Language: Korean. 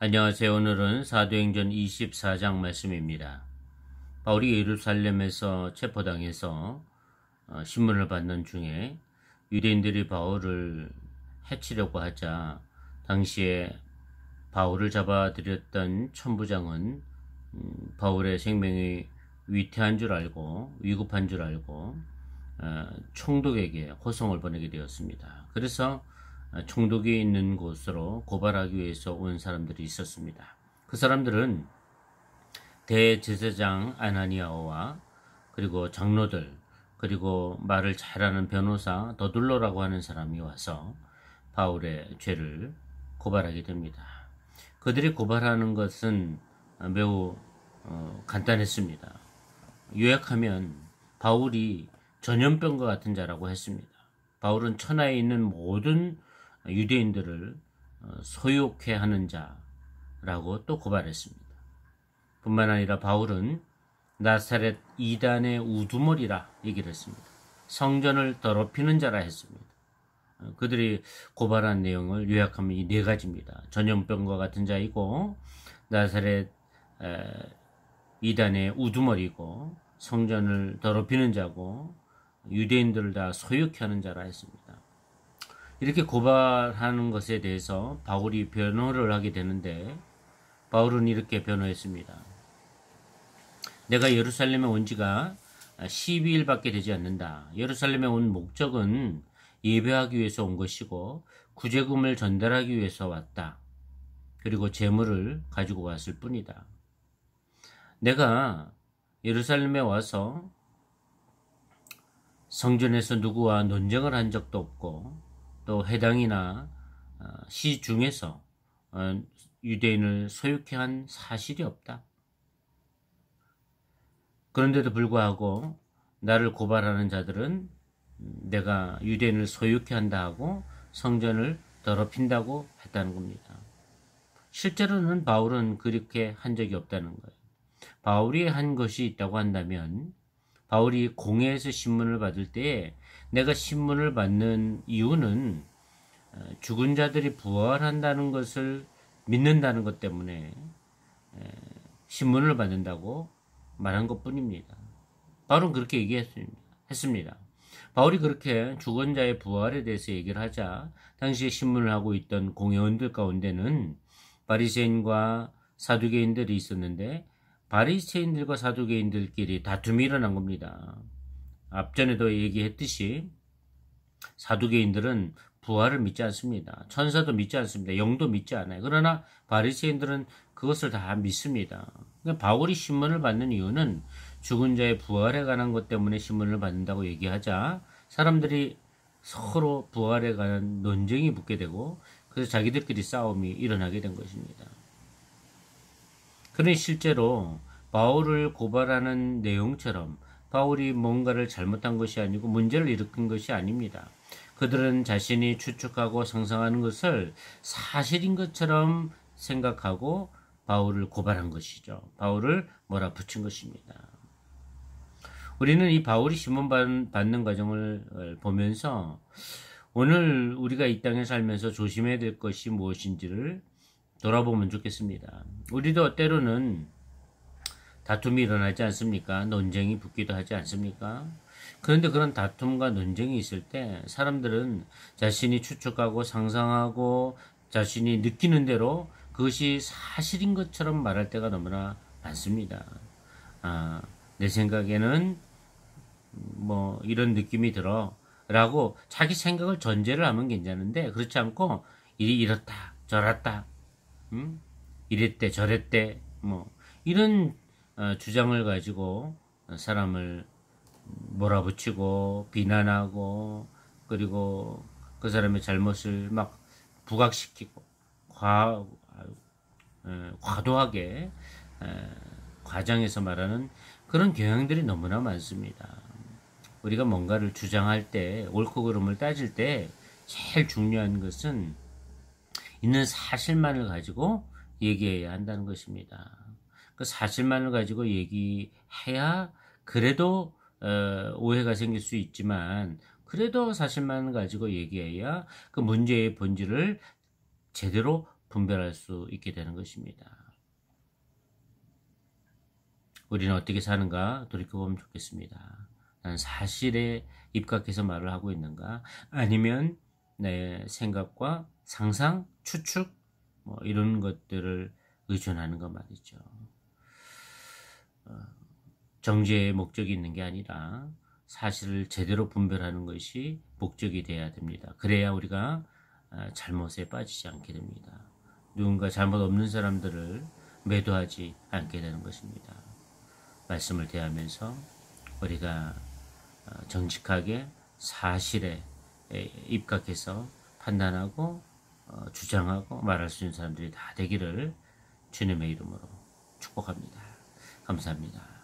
안녕하세요. 오늘은 사도행전 24장 말씀입니다. 바울이 예루살렘에서 체포당해서 신문을 받는 중에 유대인들이 바울을 해치려고 하자 당시에 바울을 잡아들였던 천부장은 바울의 생명이 위태한 줄 알고 위급한 줄 알고 총독에게 호송을 보내게 되었습니다. 그래서 총독이 있는 곳으로 고발하기 위해서 온 사람들이 있었습니다. 그 사람들은 대제사장 아나니아와 그리고 장로들 그리고 말을 잘하는 변호사 더둘로라고 하는 사람이 와서 바울의 죄를 고발하게 됩니다. 그들이 고발하는 것은 매우 간단했습니다. 요약하면 바울이 전염병과 같은 자라고 했습니다. 바울은 천하에 있는 모든 유대인들을 소욕해 하는 자라고 또 고발했습니다. 뿐만 아니라 바울은 나사렛 이단의 우두머리라 얘기를 했습니다. 성전을 더럽히는 자라 했습니다. 그들이 고발한 내용을 요약하면 이 네 가지입니다. 전염병과 같은 자이고 나사렛 이단의 우두머리고 성전을 더럽히는 자고 유대인들을 다 소욕해 하는 자라 했습니다. 이렇게 고발하는 것에 대해서 바울이 변호를 하게 되는데 바울은 이렇게 변호했습니다. 내가 예루살렘에 온 지가 12일밖에 되지 않는다. 예루살렘에 온 목적은 예배하기 위해서 온 것이고 구제금을 전달하기 위해서 왔다. 그리고 재물을 가지고 왔을 뿐이다. 내가 예루살렘에 와서 성전에서 누구와 논쟁을 한 적도 없고 또 회당이나 시중에서 유대인을 소유케 한 사실이 없다. 그런데도 불구하고 나를 고발하는 자들은 내가 유대인을 소유케 한다 하고 성전을 더럽힌다고 했다는 겁니다. 실제로는 바울은 그렇게 한 적이 없다는 거예요. 바울이 한 것이 있다고 한다면 바울이 공회에서 신문을 받을 때에 내가 신문을 받는 이유는 죽은 자들이 부활한다는 것을 믿는다는 것 때문에 신문을 받는다고 말한 것 뿐입니다. 바울은 그렇게 얘기했습니다. 바울이 그렇게 죽은 자의 부활에 대해서 얘기를 하자 당시에 신문을 하고 있던 공회원들 가운데는 바리새인과 사두개인들이 있었는데 바리새인들과 사두개인들끼리 다툼이 일어난 겁니다. 앞전에도 얘기했듯이 사두개인들은 부활을 믿지 않습니다. 천사도 믿지 않습니다. 영도 믿지 않아요. 그러나 바리새인들은 그것을 다 믿습니다. 그러니까 바울이 신문을 받는 이유는 죽은 자의 부활에 관한 것 때문에 신문을 받는다고 얘기하자 사람들이 서로 부활에 관한 논쟁이 붙게 되고 그래서 자기들끼리 싸움이 일어나게 된 것입니다. 그러니 실제로 바울을 고발하는 내용처럼 바울이 뭔가를 잘못한 것이 아니고 문제를 일으킨 것이 아닙니다. 그들은 자신이 추측하고 상상하는 것을 사실인 것처럼 생각하고 바울을 고발한 것이죠. 바울을 몰아붙인 것입니다. 우리는 이 바울이 신문 받는 과정을 보면서 오늘 우리가 이 땅에 살면서 조심해야 될 것이 무엇인지를 돌아보면 좋겠습니다. 우리도 때로는 다툼이 일어나지 않습니까? 논쟁이 붙기도 하지 않습니까? 그런데 그런 다툼과 논쟁이 있을 때 사람들은 자신이 추측하고 상상하고 자신이 느끼는 대로 그것이 사실인 것처럼 말할 때가 너무나 많습니다. 내 생각에는 뭐 이런 느낌이 들어 라고 자기 생각을 전제를 하면 괜찮은데 그렇지 않고 일이 이렇다 저렇다 이랬대 저랬대 뭐 이런 주장을 가지고 사람을 몰아붙이고 비난하고 그리고 그 사람의 잘못을 막 부각시키고 과도하게 과장해서 말하는 그런 경향들이 너무나 많습니다. 우리가 뭔가를 주장할 때 옳고 그름을 따질 때 제일 중요한 것은 있는 사실만을 가지고 얘기해야 한다는 것입니다. 그 사실만을 가지고 얘기해야 그래도 오해가 생길 수 있지만 그래도 사실만 가지고 얘기해야 그 문제의 본질을 제대로 분별할 수 있게 되는 것입니다. 우리는 어떻게 사는가 돌이켜보면 좋겠습니다. 난 사실에 입각해서 말을 하고 있는가? 아니면 내 생각과 상상, 추측 뭐 이런 것들을 의존하는 것 말이죠. 정죄의 목적이 있는 게 아니라 사실을 제대로 분별하는 것이 목적이 되어야 됩니다. 그래야 우리가 잘못에 빠지지 않게 됩니다. 누군가 잘못 없는 사람들을 매도하지 않게 되는 것입니다. 말씀을 대하면서 우리가 정직하게 사실에 입각해서 판단하고 주장하고 말할 수 있는 사람들이 다 되기를 주님의 이름으로 축복합니다. 감사합니다.